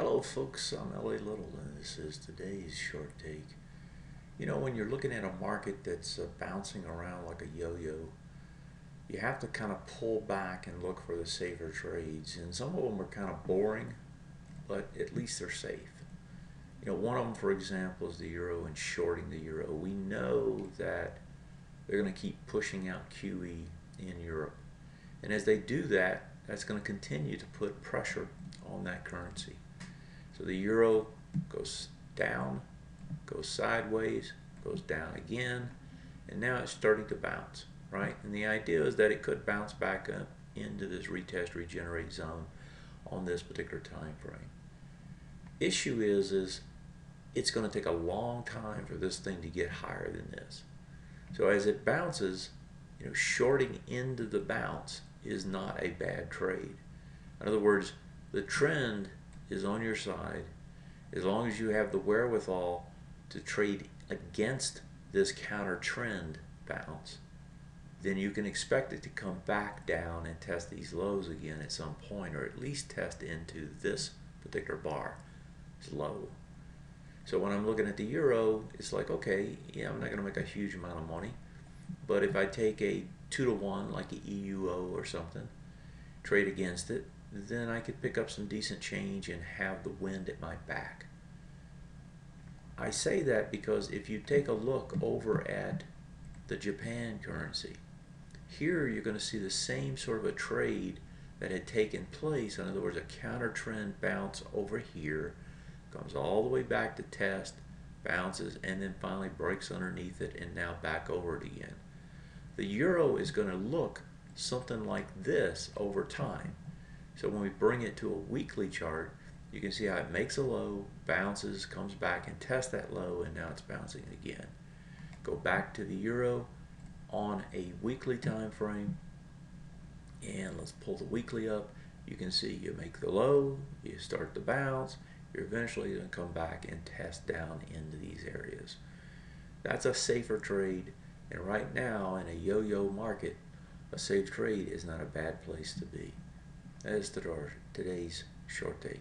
Hello folks, I'm L.A. Little and this is today's short take. You know, when you're looking at a market that's bouncing around like a yo-yo, you have to kind of pull back and look for the safer trades. And some of them are kind of boring, but at least they're safe. You know, one of them, for example, is the euro and shorting the euro. We know that they're going to keep pushing out QE in Europe. And as they do that, that's going to continue to put pressure on that currency. So the euro goes down, goes sideways, goes down again, and now it's starting to bounce, right? And the idea is that it could bounce back up into this retest, regenerate zone on this particular time frame. Issue is it's going to take a long time for this thing to get higher than this. So as it bounces, you know, shorting into the bounce is not a bad trade. In other words, the trend is on your side. As long as you have the wherewithal to trade against this counter trend bounce, then you can expect it to come back down and test these lows again at some point, or at least test into this particular bar. It's low. So when I'm looking at the euro, it's like, okay, yeah, I'm not going to make a huge amount of money, but if I take a 2-to-1 like an EUO or something, trade against it, then I could pick up some decent change and have the wind at my back. I say that because if you take a look over at the Japan currency, here you're going to see the same sort of a trade that had taken place. In other words, a counter trend bounce over here, comes all the way back to test, bounces, and then finally breaks underneath it and now back over it again. The euro is going to look something like this over time. So when we bring it to a weekly chart, you can see how it makes a low, bounces, comes back and tests that low, and now it's bouncing again. Go back to the euro on a weekly time frame, and let's pull the weekly up. You can see you make the low, you start the bounce, you're eventually going to come back and test down into these areas. That's a safer trade, and right now in a yo-yo market, a safe trade is not a bad place to be. That is today's short take.